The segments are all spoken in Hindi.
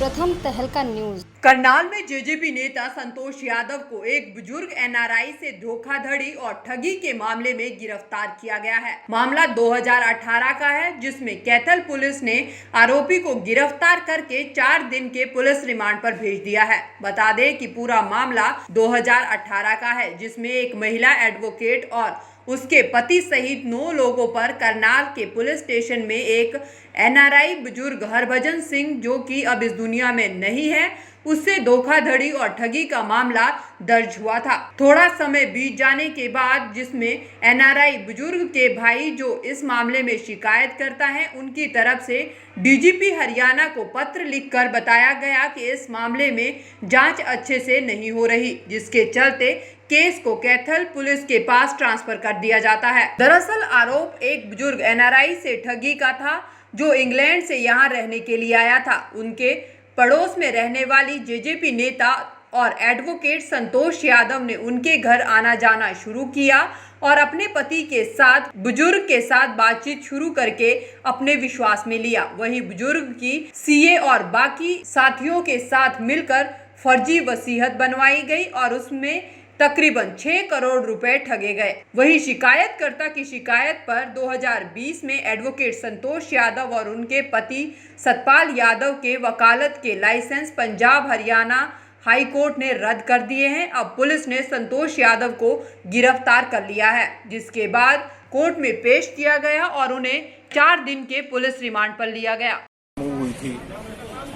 प्रथम तहलका न्यूज। करनाल में जेजेपी नेता संतोष यादव को एक बुजुर्ग एनआरआई से धोखाधड़ी और ठगी के मामले में गिरफ्तार किया गया है। मामला 2018 का है, जिसमें कैथल पुलिस ने आरोपी को गिरफ्तार करके 4 दिन के पुलिस रिमांड पर भेज दिया है। बता दें कि पूरा मामला 2018 का है, जिसमें एक महिला एडवोकेट और उसके पति सहित 9 लोगों पर करनाल के पुलिस स्टेशन में एक एनआरआई बुजुर्ग हरभजन सिंह, जो कि अब इस दुनिया में नहीं है, उससे धोखाधड़ी और ठगी का मामला दर्ज हुआ था। थोड़ा समय बीत जाने के बाद जिसमें एनआरआई बुजुर्ग के भाई, जो इस मामले में शिकायत करता है, उनकी तरफ से डीजीपी हरियाणा को पत्र लिखकर बताया गया कि इस मामले में जांच अच्छे से नहीं हो रही, जिसके चलते केस को कैथल पुलिस के पास ट्रांसफर कर दिया जाता है। दरअसल आरोप एक बुजुर्ग एनआरआई से ठगी का था, जो इंग्लैंड से यहाँ रहने के लिए आया था। उनके पड़ोस में रहने वाली जेजेपी नेता और एडवोकेट संतोष यादव ने उनके घर आना जाना शुरू किया और अपने पति के साथ बुजुर्ग के साथ बातचीत शुरू करके अपने विश्वास में लिया। वहीं बुजुर्ग की सीए और बाकी साथियों के साथ मिलकर फर्जी वसीयत बनवाई गई और उसमें तकरीबन 6 करोड़ रुपए ठगे गए। वहीं शिकायतकर्ता की शिकायत पर 2020 में एडवोकेट संतोष यादव और उनके पति सतपाल यादव के वकालत के licence Punjab Haryana high court ने रद्द कर दिए हैं। अब पुलिस ने संतोष यादव को गिरफ्तार कर लिया है, जिसके बाद कोर्ट में पेश किया गया और उन्हें 4 दिन के पुलिस रिमांड पर लिया गया। हुई थी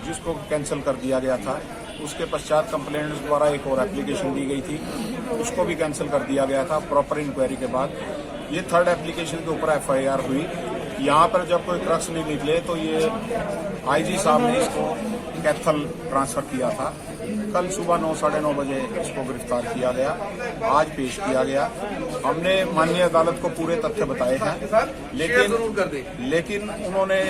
जिसको कैंसिल कर दिया गया था। उसके पश्चात कंप्लेंट्स द्वारा एक और एप्लीकेशन दी गई थी, उसको भी कैंसिल कर दिया गया था प्रॉपर इंक्वायरी के बाद। ये 3rd एप्लीकेशन के ऊपर एफआईआर हुई। यहाँ पर जब कोई क्रक्स नहीं निकले तो ये आईजी साहब ने इसको कैथल ट्रांसफर किया था। कल सुबह 9 साढ़े 9 बजे इसको गिरफ्तार किया गया, आज पेश किया गया। हमने माननीय अदालत को पूरे तथ्य बताए हैं, लेकिन उन्होंने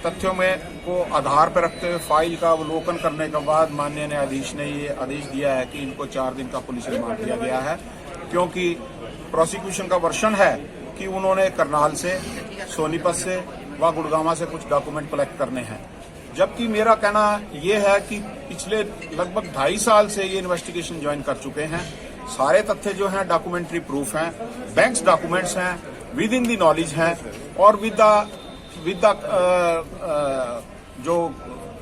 तथ्यों में को आधार पर रखते हुए फाइल का अवलोकन करने के बाद माननीय न्यायाधीश ने ये आदेश दिया है कि इनको 4 दिन का पुलिस रिमांड दिया गया है, क्योंकि प्रोसिक्यूशन का वर्षन है कि उन्होंने करनाल से, सोनीपत से व गुड़गांव से कुछ डॉक्यूमेंट कलेक्ट करने हैं। जबकि मेरा कहना यह है कि पिछले लगभग 2.5 साल से ये इन्वेस्टिगेशन ज्वाइन कर चुके हैं। सारे तथ्य जो हैं डॉक्यूमेंट्री प्रूफ हैं, बैंक्स डॉक्यूमेंट्स हैं, विद इन दी नॉलेज हैं और विद जो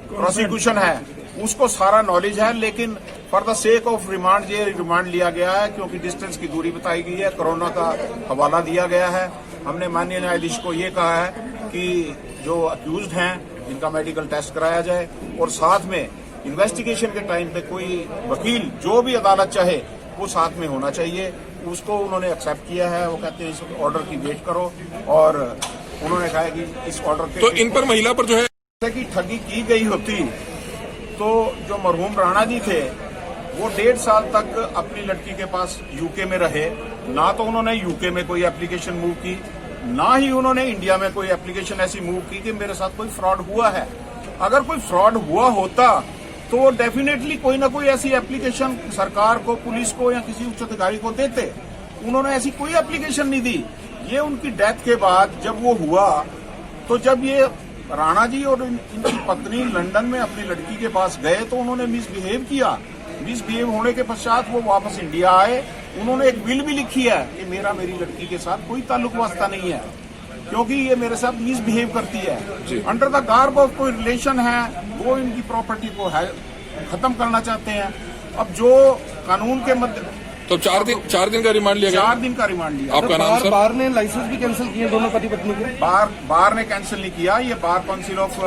प्रोसिक्यूशन है उसको सारा नॉलेज है। लेकिन for the sake of remand ये रिमांड लिया गया है, क्योंकि डिस्टेंस की दूरी बताई गई है, कोरोना का हवाला दिया गया है। हमने माननीय न्यायाधीश को ये कहा है कि जो अक्यूज्ड हैं इनका मेडिकल टेस्ट कराया जाए और साथ में इन्वेस्टिगेशन के टाइम पे कोई वकील जो भी अदालत चाहे वो साथ में होना चाहिए। उसको उन्होंने एक्सेप्ट किया है। वो कहते हैं इस ऑर्डर की वेट करो और उन्होंने कहा है कि इस ऑर्डर के तो इन पर महिला पर जो है कि ठगी की गई होती तो जो मरहूम राणा जी थे वो 1.5 साल तक अपनी लड़की के पास यूके में रहे। ना तो उन्होंने यूके में कोई एप्लीकेशन मूव की, ना ही उन्होंने इंडिया में कोई एप्लीकेशन ऐसी मूव की कि मेरे साथ कोई फ्रॉड हुआ है। अगर कोई फ्रॉड हुआ होता तो डेफिनेटली कोई ना कोई ऐसी एप्लीकेशन सरकार को, पुलिस को या किसी उच्च अधिकारी को देते। उन्होंने ऐसी कोई एप्लीकेशन नहीं दी। ये उनकी डेथ के बाद जब वो हुआ तो जब ये राणा जी और इनकी पत्नी लंदन में अपनी लड़की के पास गए तो उन्होंने मिसबिहेव किया। मिसबिहेव होने के पश्चात वो वापस इंडिया आए। उन्होंने एक विल भी लिखी है कि मेरा मेरी लड़की के साथ कोई ताल्लुक वास्ता नहीं है, क्योंकि ये मेरे साथ मिसबिहेव करती है। अंडर द गार्ब ऑफ कोई रिलेशन है, वो इनकी प्रॉपर्टी को है खत्म करना चाहते हैं। अब जो कानून के मध्य तो 4 दिन का रिमांड लिया गया। 4 दिन का रिमांड लिया। आपका नाम सर? बार ने लाइसेंस भी कैंसिल किए दोनों पति पत्नी के। बार ने कैंसिल नहीं किया, ये बार काउंसिल ऑफ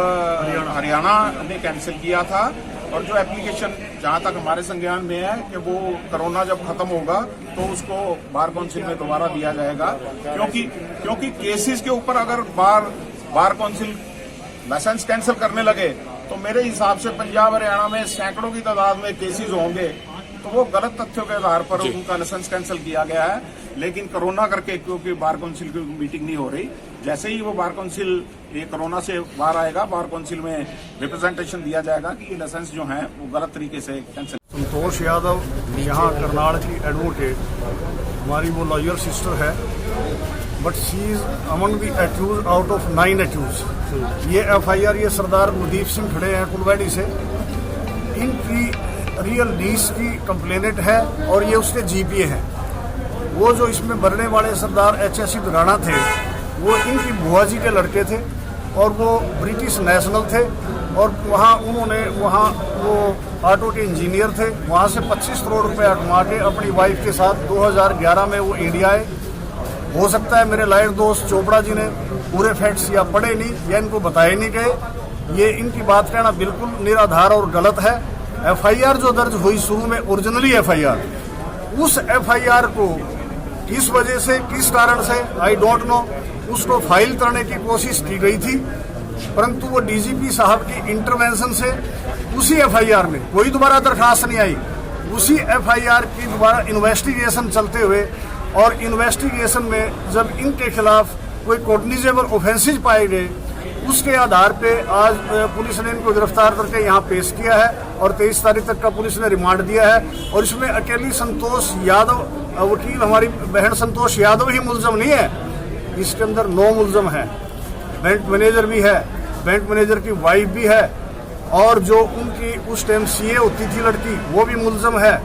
हरियाणा ने कैंसिल किया था। और जो एप्लीकेशन जहां तक हमारे संज्ञान में है कि वो कोरोना जब खत्म होगा तो उसको बार काउंसिल में दोबारा दिया जाएगा, क्योंकि केसेस के ऊपर अगर बार काउंसिल लाइसेंस कैंसिल करने लगे तो मेरे हिसाब से पंजाब हरियाणा में सैकड़ों की तादाद में केसेस होंगे। तो वो गलत तथ्यों के आधार पर उनका लाइसेंस कैंसिल किया गया है। लेकिन कोरोना करके क्योंकि बार काउंसिल की मीटिंग नहीं हो रही, जैसे ही वो बार काउंसिल ये कोरोना से बाहर आएगा, बार काउंसिल में रिप्रेजेंटेशन दिया जाएगा कि ये लाइसेंस जो है वो गलत तरीके से कैंसिल। संतोष यादव यहाँ करनाल की एडवोकेट, हमारी वो लॉयर सिस्टर है, but she is among the accuse out of 9 accuse. ये एफआईआर ये सरदार मुदीप सिंह खड़े हैं कुलवैड़ी से, इनकी रियल नीस की कंप्लेनेंट है और ये उसके जीपीए है। वो जो इसमें मरने वाले सरदार एच.एस. दुराना थे वो इनकी बुआ जी के लड़के थे और वो ब्रिटिश नेशनल थे और वहाँ वो ऑटो के इंजीनियर थे। वहाँ से 25 करोड़ रुपए कमा के अपनी वाइफ के साथ 2011 में वो इंडिया आए। हो सकता है मेरे लाइट दोस्त चोपड़ा जी ने पूरे फैक्ट्स या पढ़े नहीं या इनको बताए नहीं गए। ये इनकी बात कहना बिल्कुल निराधार और गलत है। एफआईआर जो दर्ज हुई शुरू में ओरिजिनली एफआईआर, उस एफआईआर को किस वजह से किस कारण से आई डोंट नो उसको फाइल करने की कोशिश की गई थी, परंतु वो डीजीपी साहब की इंटरवेंशन से उसी एफआईआर में कोई दोबारा दरखास्त नहीं आई। उसी एफआईआर की दोबारा इन्वेस्टिगेशन चलते हुए और इन्वेस्टिगेशन में जब इनके खिलाफ कोई कॉग्निजेबल ऑफेंसेज पाए गए उसके आधार पे आज पुलिस ने इनको गिरफ्तार करके यहाँ पेश किया है और 23 तारीख तक का पुलिस ने रिमांड दिया है। और इसमें अकेली संतोष यादव, वकील हमारी बहन संतोष यादव ही मुलजम नहीं है, इसके अंदर 9 मुलजम है। बैंक मैनेजर भी है, बैंक मैनेजर की वाइफ भी है और जो उनकी उस टाइम सीए होती थी लड़की वो भी मुलजम है।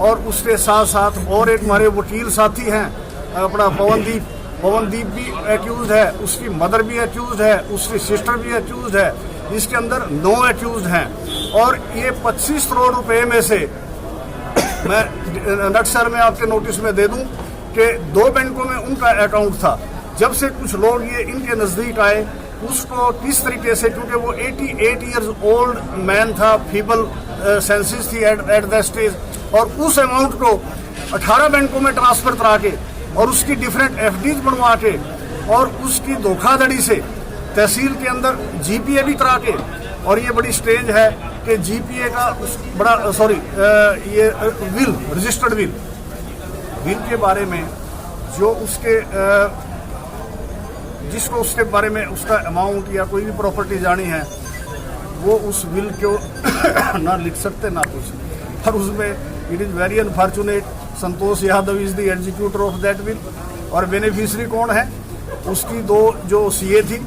और उसके साथ साथ और एक हमारे वकील साथी हैं अपना पवनदीप भी एक्यूज है, उसकी मदर भी एक्यूज है, उसकी सिस्टर भी एक्यूज है। इसके अंदर 9 एक्यूज हैं और ये 25 करोड़ रुपए में से मैं नक्सर में आपके नोटिस में दे दूं कि 2 बैंकों में उनका अकाउंट था। जब से कुछ लोग ये इनके नजदीक आए उसको किस तरीके से, क्योंकि वो 88 इयर्स ओल्ड मैन था, फीबल सेंसेस थी एट द स्टेज, और उस अमाउंट को 18 बैंकों में ट्रांसफर करा के और उसकी डिफरेंट एफडीज बनवा के और उसकी धोखाधड़ी से तहसील के अंदर जीपीए भी करा के, और ये बड़ी स्टेज है कि जीपीए का बड़ा ये विल, रजिस्टर्ड विल के बारे में जो उसके जिसको उसके बारे में उसका अमाउंट या कोई भी प्रॉपर्टी जानी है वो उस विल को ना लिख सकते ना कुछ। और उसमें it is very unfortunate Santosh Yadav is the executor of that will. और बेनिफिशरी कौन है? उसकी 2 जो सीए थी,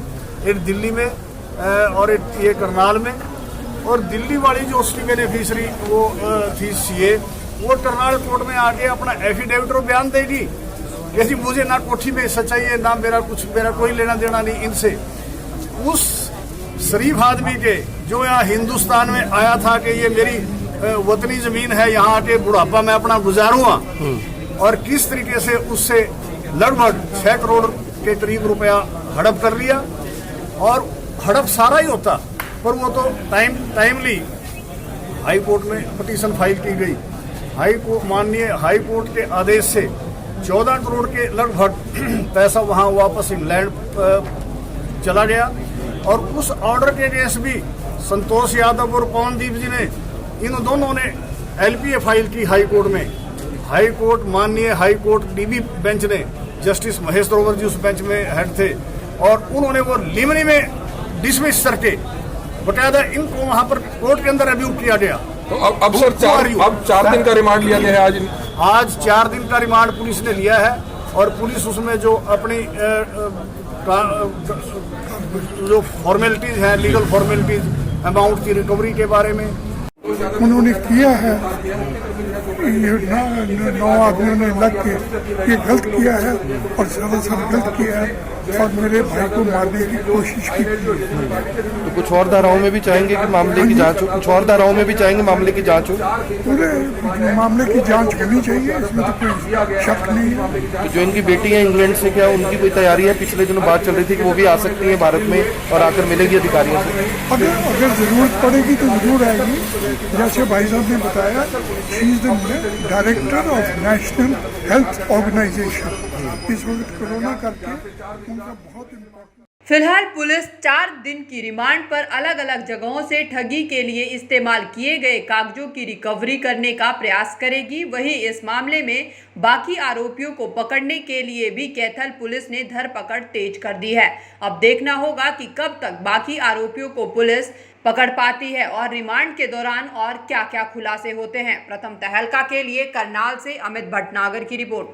एक दिल्ली में और एक ये करनाल में। और दिल्ली वाली जो उसकी बेनिफिशरी वो थी सीए, वो करनाल कोर्ट में आके अपना एफिडेविट और बयान देगी कि जी मुझे ना कोठी में सच्चाई है ना मेरा कोई लेना देना नहीं इनसे। उस शरीफ आदमी के जो यहाँ हिंदुस्तान में आया था कि ये मेरी वतनी जमीन है, यहाँ आके बुढ़ापा में अपना गुजारूंगा, और किस तरीके से उससे लगभग 6 करोड़ के करीब रुपया हड़प कर लिया। और हड़प सारा ही होता पर वो तो टाइमली हाई कोर्ट में पिटीशन फाइल की गई। माननीय हाई कोर्ट के आदेश से 14 करोड़ के लगभग पैसा वहाँ वापस इंग्लैंड चला गया। और उस ऑर्डर के अगेंस्ट भी संतोष यादव और पवनदीप जी ने, इन दोनों ने एलपीए फाइल की हाई कोर्ट में। हाई कोर्ट, माननीय हाई कोर्ट डीबी बेंच ने, जस्टिस महेश ग्रोवर जी उस बेंच में हेड थे, और उन्होंने वो लिमनी में डिसमिस करके बकायदा इनको वहां पर कोर्ट के अंदर अब्यूज किया गया। तो अब सर 4 दिन का रिमांड लिया गया है आज 4 दिन का रिमांड पुलिस ने लिया है। और पुलिस उसमें जो अपनी जो फॉर्मेलिटीज है, लीगल फॉर्मेलिटीज, अमाउंट की रिकवरी के बारे में उन्होंने किया है। ये 9 आदमियों ने लग के ये गलत किया है और सरासर गलत किया है और मेरे भाई को मारने की कोशिश की। तो कुछ और धाराओं में भी चाहेंगे कि मामले की जांच हो, कुछ और धाराओं में भी चाहेंगे मामले की जांच हो। पूरे मामले की जांच होनी चाहिए, इसमें तो कोई शक नहीं है। तो जो इनकी बेटी है इंग्लैंड से, क्या उनकी कोई तैयारी है? पिछले दिनों बात चल रही थी कि वो भी आ सकती है भारत में और आकर मिलेगी अधिकारियों से। अगर जरूरत पड़ेगी तो जरूर आएगी। जैसे भाई साहब ने बताया, she is the director of national health organisation. इस वक्त कोरोना करके उनका बहुत इम्पोर्टेंट। फिलहाल पुलिस 4 दिन की रिमांड पर अलग अलग जगहों से ठगी के लिए इस्तेमाल किए गए कागजों की रिकवरी करने का प्रयास करेगी। वहीं इस मामले में बाकी आरोपियों को पकड़ने के लिए भी कैथल पुलिस ने धरपकड़ तेज कर दी है। अब देखना होगा कि कब तक बाकी आरोपियों को पुलिस पकड़ पाती है और रिमांड के दौरान और क्या क्या खुलासे होते हैं। प्रथम तहलका के लिए करनाल से अमित भटनागर की रिपोर्ट।